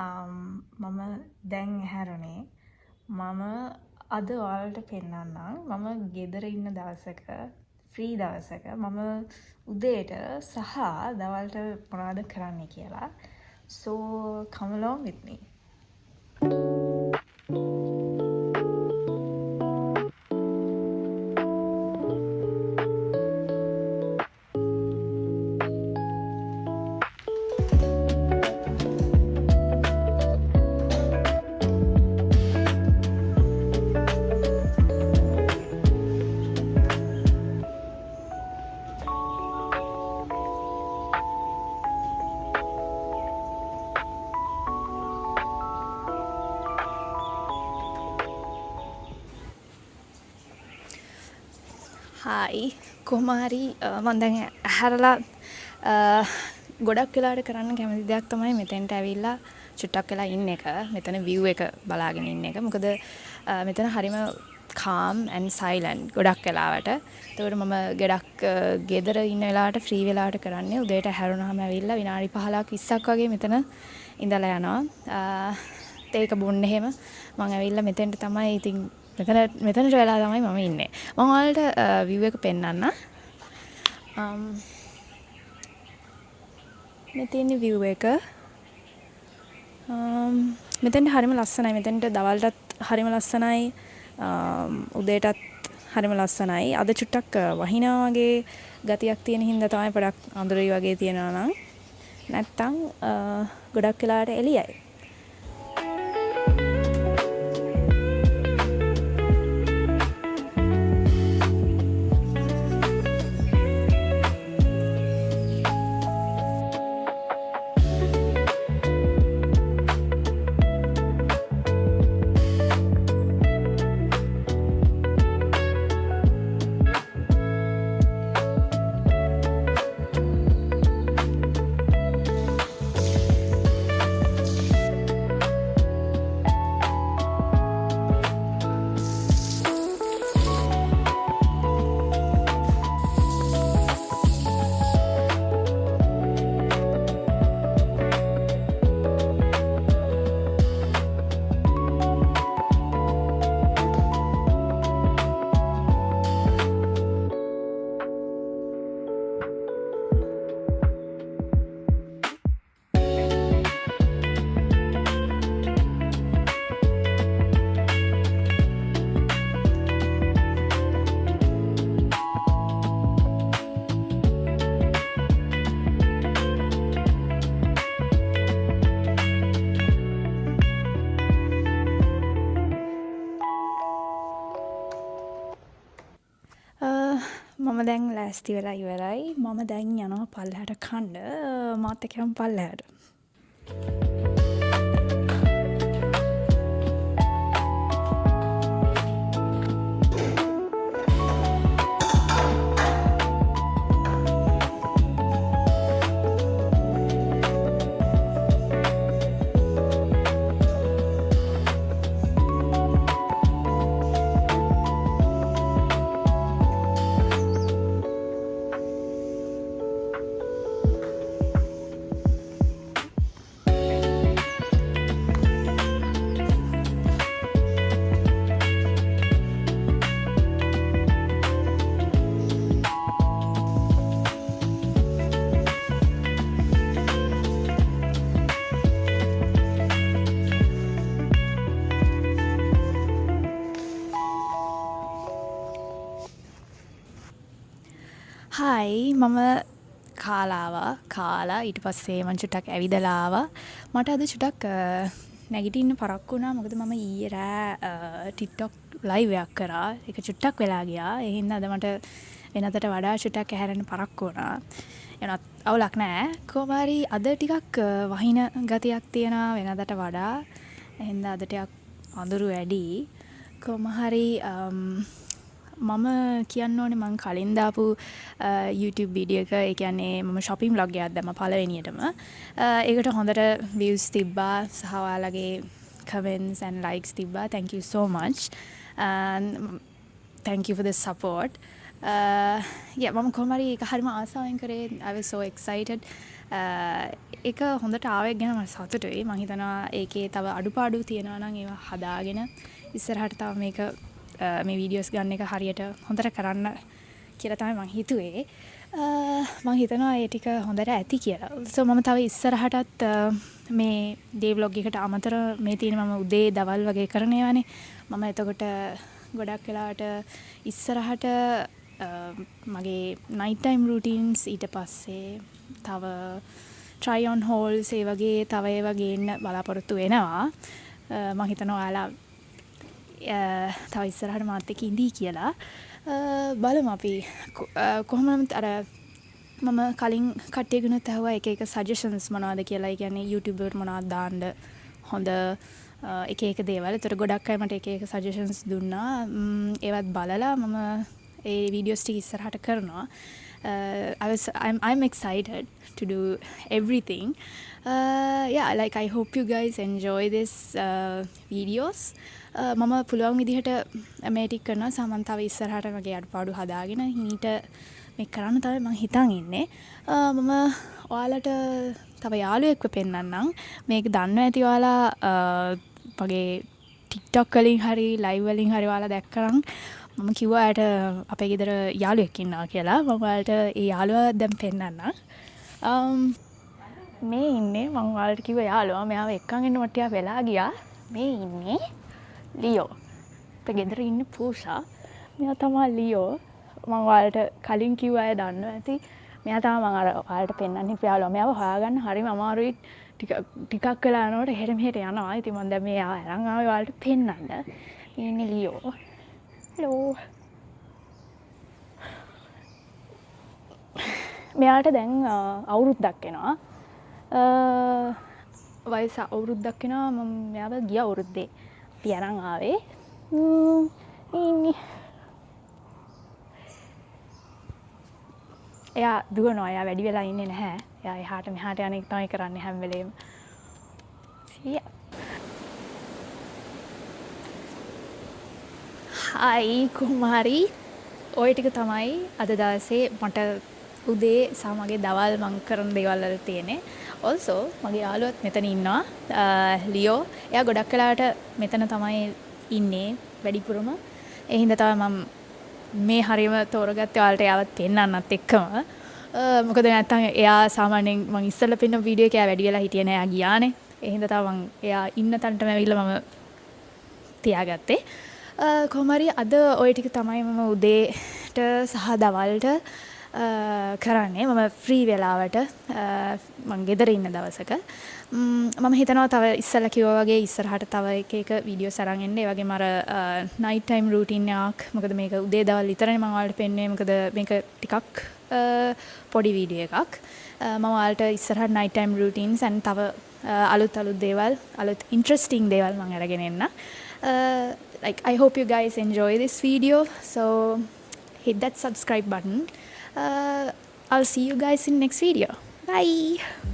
මම දැන් ඇහැරුණේ මම අද ඔයාලට පෙන්නන්නම් මම ගෙදර ඉන්න දවසක ෆ්‍රී දවසක මම උදේට සහ දවල්ට මොනවද කරන්නේ කියලා. So come along with me. Hi කොහොමහරි මම දැන් ඇහැරලා ගොඩක් වෙලාවට කරන්න කැමති දෙයක් තමයි මෙතෙන්ට ඇවිල්ලා චුට්ටක් වෙලා ඉන්න එක. මෙතන view එක බලාගෙන ඉන්න එක. මොකද මෙතන හරිම calm and silent ගොඩක් වෙලාවට. ඒකට මම ගොඩක් ගෙදර ඉන්න වෙලාවට ෆ්‍රී වෙලාවට කරන්නේ උදේට හැරුණාම ඇවිල්ලා විනාඩි 15ක් 20ක් වගේ මෙතන ඉඳලා යනවා. ඒක බොන්න එහෙම මම ඇවිල්ලා මෙතෙන්ට තමයි ඉතින් මෙතනට වෙලා තමයි මම ඉන්නේ. මම ඔයාලට view එක පෙන්නන්න. මේ තියෙන view එක. මෙතෙන්ට හරිම ලස්සනයි. මෙතෙන්ට දවල්ටත් හරිම ලස්සනයි. උදේටත් හරිම ලස්සනයි. අද චුට්ටක් වහිනා වගේ ගතියක් තියෙන හින්දා තමයි පොඩක් අඳුරයි වගේ තියෙනවා නම්. නැත්තම් ගොඩක් වෙලාවට එළියයි. මම දැන් ලෑස්ති වෙලා ඉවරයි. මම දැන් යනවා පල්ලෙහාට කන්න. මාත් එක්ක යමු පල්ලෙහාට. හායි මම කාලා ඊට පස්සේ මම චුට්ටක් ඇවිදලා ආවා. මට අද චුට්ටක් නැගිටින්න පරක්කු වුණා. මොකද මම ඊයේ රෑ TikTok live එකක් කරා. ඒක චුට්ටක් වෙලා ගියා. ඒ හින්දා අද මට වෙනතට වඩා චුට්ටක් ඇහැරෙන්න පරක්කු වුණා. එනත් අවුලක් නැහැ. කොහොම හරි අද ටිකක් වහින ගතියක් තියෙනවා වෙනදට වඩා. ඒ හින්දා අද ටිකක් අඳුරු වැඩි. කොහොම හරි මම කියන්න ඕනේ මං කලින් දාපු YouTube වීඩියෝ එක. ඒ කියන්නේ මම shopping vlog එකක් දැම්මා පළවෙනියටම. ඒකට හොඳට views තිබ්බා සහ ඔයාලගේ comments and likes තිබ්බා. Thank you so much. And thank you for the support. මම කොහොම හරි ඒක හරිම ආසාවෙන් කරේ. I was so excited. එක හොඳට ආවෙක් ගැන මම සතුටුයි. මම හිතනවා ඒකේ තව අඩුපාඩු තියෙනවා නම් ඒවා හදාගෙන ඉස්සරහට තව මේක මේ වීඩියෝස් ගන්න එක හරියට හොඳට කරන්න කියලා තමයි මම හිතුවේ. මම හිතනවා ඒ ටික හොඳට ඇති කියලා. සෝ මම තව ඉස්සරහටත් මේ ඩේ ව්ලොග් එකට අමතර මේ තියෙන මම උදේ දවල් වගේ කරන ඒවානේ. මම එතකොට ගොඩක් වෙලාවට ඉස්සරහට මගේ night time routines ඊට පස්සේ තව try on hauls ඒ වගේ තව ඒවා ගේන්න බලාපොරොත්තු වෙනවා. මම හිතනවා ඔයාලා තව ඉස්සරහට මාත් එක්ක ඉඳී කියලා. බලමු අපි කොහොමද අර මම කලින් කට්ටියගෙනුත් ඇහුවා එක එක suggestions මොනවද කියලා. ඒ කියන්නේ YouTube එකට මොනවද දාන්න හොඳ එක එක දේවල්. ඒතර ගොඩක් අය මට එක එක suggestions දුන්නා. ඒවත් බලලා මම ඒ videos ටික ඉස්සරහට කරනවා. I'm excited to do everything. Yeah, like I hope you guys enjoy this videos. මම පුළුවන් විදිහට මේ ටික කරනවා. සමන් තව ඉස්සරහට මගේ අඩපාඩු හදාගෙන හිමීට මේ කරන්න තමයි මම හිතන් ඉන්නේ. මම ඔයාලට තව යාළුවෙක්ව පෙන්නන්නම්. මේක දන්නවා ඇති ඔයාලා මගේ TikTok වලින් හරි live වලින් හරි ඔයාලා දැක්කනම් මම කිව්වා එයාට අපේ ගෙදර යාළුවෙක් ඉන්නවා කියලා. මම ඔයාලට ඒ යාළුවා දැන් පෙන්නන්නම්. මේ ඉන්නේ මම ඔයාලට කිව්ව යාළුවා. මෙයාව එක්කන් එන්න මට ටිකක් වෙලා ගියා. මේ ඉන්නේ ලියෝ. අපේ ගෙදර ඉන්නේ පූෂා. මෙයා තමයි ලියෝ. මම ඔයාලට කලින් කිව්ව අය දන්නවා ඇති. මෙයා තමයි මම අර ඔයාලට පෙන්නන්නේ යාළුවා. මෙයාව හොයාගන්න හරිම අමාරුයි. ටිකක් වෙලා යනකොට එහෙට මෙහෙට යනවා. ඉතින් මම දැන් මේ අරන් ආවේ ඔයාලට පෙන්නන්න. මේ ඉන්නේ ලියෝ. හලෝ. මෙයාට දැන් අවුරුද්දක් එනවා. වයස අවුරුද්දක් වෙනවා. මම මෙයාව ගිය අවුරුද්දේ අපි අරන් ආවේ. එයා දුවනවා. එයා වැඩි වෙලා ඉන්නේ නැහැ. එයා එහාට මෙහාට යන එක තමයි කරන්නේ හැම වෙලේම. හයි කුමාරි. ඔය ටික තමයි අද දවසේ මට උදේ සහ මගේ දවල් මං කරන දේවල් වල තියෙන්නේ. also මගේ යාළුවත් මෙතන ඉන්නවා. ලියෝ. එයා ගොඩක් වෙලාවට මෙතන තමයි ඉන්නේ වැඩිපුරම. ඒ හින්දා තමයි මම මේ හරියම තෝරගත්තේ ඔයාලට එයාවත් පෙන්නන්නත් එක්කම. මොකද නැත්තම් එයා සාමාන්‍යයෙන් මං ඉස්සෙල්ලා පෙන්න වීඩියෝ එක එයා වැඩි වෙලා හිටියේ නෑ. එයා ගියානේ. ඒ හින්දා තමයි මං එයා ඉන්න තැනටම ඇවිල්ලා මම තියාගත්තේ. කොහොම හරි අද ওই ටික තමයි මම උදේට සහ දවල්ට කරන්නේ. මම ෆ්‍රී වෙලාවට මං ගෙදර ඉන්න දවසක මම හිතනවා තව ඉස්සෙල්ලා කිව්වා වගේ ඉස්සරහට තව එක එක වීඩියෝස් අරන් එන්න. ඒ වගේම අර night time routine එකක්. මොකද මේක උදේ දවල් විතරනේ මම ඔයාලට පෙන්වන්නේ. මොකද මේක ටිකක් පොඩි වීඩියෝ එකක්. මම ඔයාලට ඉස්සරහට night time routines and තව අලුත් දේවල් අලුත් interesting දේවල් මම අරගෙන එන්න. Like I hope you guys enjoy this video, so hit that subscribe button. I'll see you guys in next video. Bye.